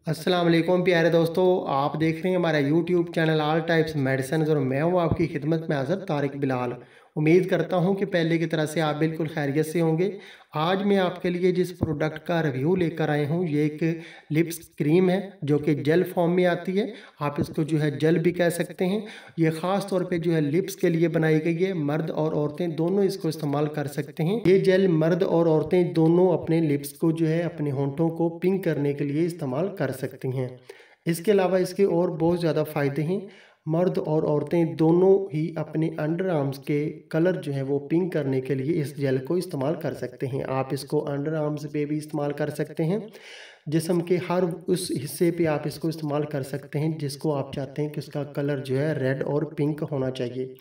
अस्सलाम वालेकुम प्यारे दोस्तों, आप देख रहे हैं हमारा YouTube channel all types medicine और मैं हूं आपकी खिदमत में हाज़िर तारिक बिलाल। उम्मीद करता हूं कि पहले की तरह से आप बिल्कुल खैरियत से होंगे। आज मैं आपके लिए जिस प्रोडक्ट का रिव्यू लेकर आया हूं ये एक लिप्स क्रीम है जो कि जेल फॉर्म में आती है। आप इसको जो है जेल भी कह सकते हैं। ये ख़ास तौर पे जो है लिप्स के लिए बनाई गई है। मर्द और औरतें दोनों इसको इस्तेमाल कर सकते हैं। ये जेल मर्द और औरतें दोनों अपने लिप्स को जो है अपने होंठों को पिंक करने के लिए इस्तेमाल कर सकती हैं। इसके अलावा इसके और बहुत ज़्यादा फ़ायदे हैं। मर्द और औरतें दोनों ही अपने अंडर आर्म्स के कलर जो है वो पिंक करने के लिए इस जेल को इस्तेमाल कर सकते हैं। आप इसको अंडर आर्म्स पे भी इस्तेमाल कर सकते हैं। जिस्म के हर उस हिस्से पे आप इसको इस्तेमाल कर सकते हैं जिसको आप चाहते हैं कि उसका कलर जो है रेड और पिंक होना चाहिए।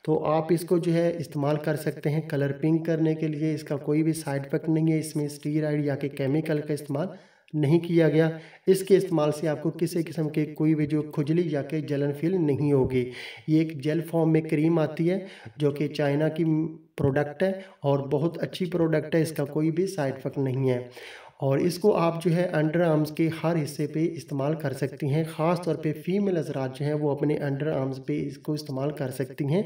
तो आप इसको जो है इस्तेमाल कर सकते हैं कलर पिंक करने के लिए। इसका कोई भी साइड इफ़ेक्ट नहीं है। इसमें स्टीरॉइड या कि केमिकल का इस्तेमाल नहीं किया गया। इसके इस्तेमाल से आपको किसी किस्म के कोई भी जो खुजली या कि जलन फील नहीं होगी। ये एक जेल फॉर्म में क्रीम आती है जो कि चाइना की प्रोडक्ट है और बहुत अच्छी प्रोडक्ट है। इसका कोई भी साइड इफ़ेक्ट नहीं है और इसको आप जो है अंडर आर्म्स के हर हिस्से पे इस्तेमाल कर सकती हैं। ख़ास तौर पे फीमेल हज़रात जो हैं वो अपने अंडर आर्म्स पे इसको इस्तेमाल कर सकती हैं।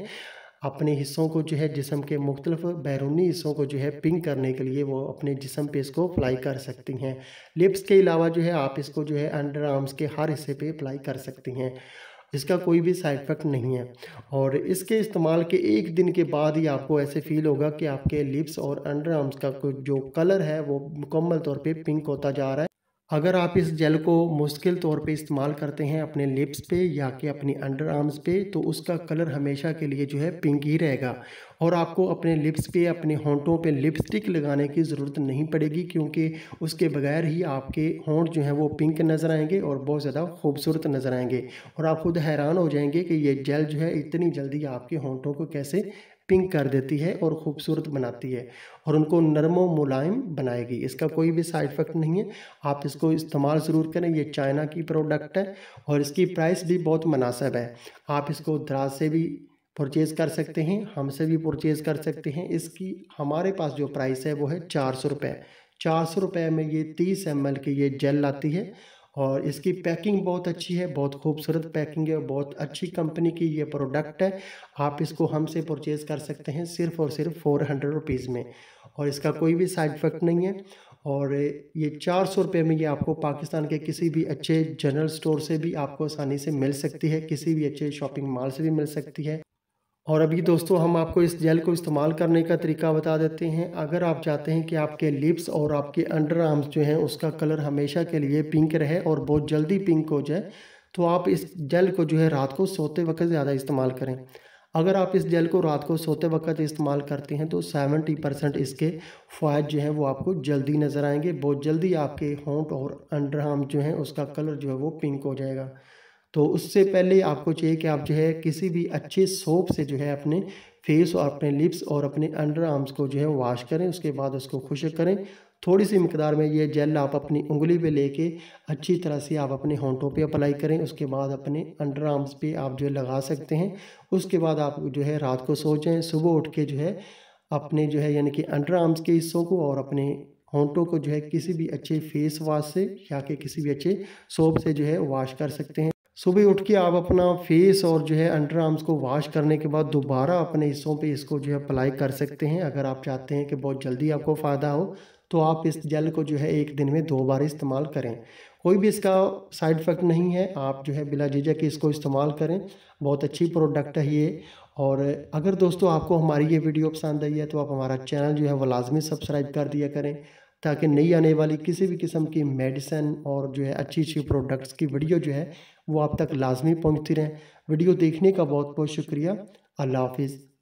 अपने हिस्सों को जो है जिस्म के मुख्तलिफ बैरूनी हिस्सों को जो है पिंक करने के लिए वो अपने जिस्म पे इसको अप्लाई कर सकती हैं। लिप्स के अलावा जो है आप इसको जो है अंडर आर्म्स के हर हिस्से पे अप्लाई कर सकती हैं। इसका कोई भी साइड इफ़ेक्ट नहीं है और इसके इस्तेमाल के 1 दिन के बाद ही आपको ऐसे फ़ील होगा कि आपके लिप्स और अंडर आर्म्स का जो कलर है वो मुकम्मल तौर पे पिंक होता जा रहा है। अगर आप इस जेल को मुश्किल तौर पे इस्तेमाल करते हैं अपने लिप्स पे या कि अपनी अंडर आर्म्स पे तो उसका कलर हमेशा के लिए जो है पिंक ही रहेगा और आपको अपने लिप्स पे अपने होंठों पे लिपस्टिक लगाने की ज़रूरत नहीं पड़ेगी क्योंकि उसके बगैर ही आपके होंठ जो हैं वो पिंक नज़र आएंगे और बहुत ज़्यादा खूबसूरत नज़र आएंगे और आप खुद हैरान हो जाएंगे कि ये जेल जो है इतनी जल्दी आपके होंठों को कैसे पिंक कर देती है और ख़ूबसूरत बनाती है और उनको नरम व मुलायम बनाएगी। इसका कोई भी साइड इफ़ेक्ट नहीं है। आप इसको इस्तेमाल ज़रूर करें। ये चाइना की प्रोडक्ट है और इसकी प्राइस भी बहुत मुनासिब है। आप इसको दराज से भी परचेज़ कर सकते हैं, हमसे भी परचेज़ कर सकते हैं। इसकी हमारे पास जो प्राइस है वो है 400 रुपये। 400 रुपये में ये 30 ml की ये जेल आती है और इसकी पैकिंग बहुत अच्छी है, बहुत खूबसूरत पैकिंग है, बहुत अच्छी कंपनी की ये प्रोडक्ट है। आप इसको हमसे परचेज़ कर सकते हैं सिर्फ़ और सिर्फ 400 रुपीज़ में और इसका कोई भी साइड इफ़ेक्ट नहीं है और ये 400 रुपये में ये आपको पाकिस्तान के किसी भी अच्छे जनरल स्टोर से भी आपको आसानी से मिल सकती है, किसी भी अच्छे शॉपिंग मॉल से भी मिल सकती है। और अभी दोस्तों हम आपको इस जेल को इस्तेमाल करने का तरीका बता देते हैं। अगर आप चाहते हैं कि आपके लिप्स और आपके अंडर आर्म्स जो हैं उसका कलर हमेशा के लिए पिंक रहे और बहुत जल्दी पिंक हो जाए तो आप इस जेल को जो है रात को सोते वक्त ज़्यादा इस्तेमाल करें। अगर आप इस जेल को रात को सोते वक्त इस्तेमाल करते हैं तो 70% इसके फ़ायदे जो हैं वो आपको जल्दी नज़र आएंगे। बहुत जल्दी आपके होंठ और अंडर आर्म जो हैं उसका कलर जो है वो पिंक हो जाएगा। तो उससे पहले आपको चाहिए कि आप जो है किसी भी अच्छे सोप से जो है अपने फेस और अपने लिप्स और अपने अंडर आर्म्स को जो है वॉश करें। उसके बाद उसको खुश्क करें। थोड़ी सी मिकदार में ये जेल आप अपनी उंगली पे लेके अच्छी तरह से आप अपने होंठों पे अप्लाई करें। उसके बाद अपने अंडर आर्म्स पे आप जो है लगा सकते हैं। उसके बाद आप जो है रात को सो जाएँ, सुबह उठ के जो है अपने जो है यानी कि अंडर आर्म्स के हिस्सों को और अपने होंठों को जो है किसी भी अच्छे फेस वॉश से या कि किसी भी अच्छे सोप से जो है वॉश कर सकते हैं। सुबह उठ के आप अपना फेस और जो है अंडर आर्म्स को वॉश करने के बाद दोबारा अपने हिस्सों पे इसको जो है अप्लाई कर सकते हैं। अगर आप चाहते हैं कि बहुत जल्दी आपको फ़ायदा हो तो आप इस जेल को जो है 1 दिन में 2 बार इस्तेमाल करें। कोई भी इसका साइड इफ़ेक्ट नहीं है। आप जो है बिला झिझक इसको इस्तेमाल करें। बहुत अच्छी प्रोडक्ट है ये। और अगर दोस्तों आपको हमारी ये वीडियो पसंद आई है तो आप हमारा चैनल जो है वो लाजमी सब्सक्राइब कर दिया करें ताकि नई आने वाली किसी भी किस्म की मेडिसिन और जो है अच्छी प्रोडक्ट्स की वीडियो जो है वो आप तक लाजमी पहुंचती रहें। वीडियो देखने का बहुत बहुत शुक्रिया। अल्लाह हाफिज़।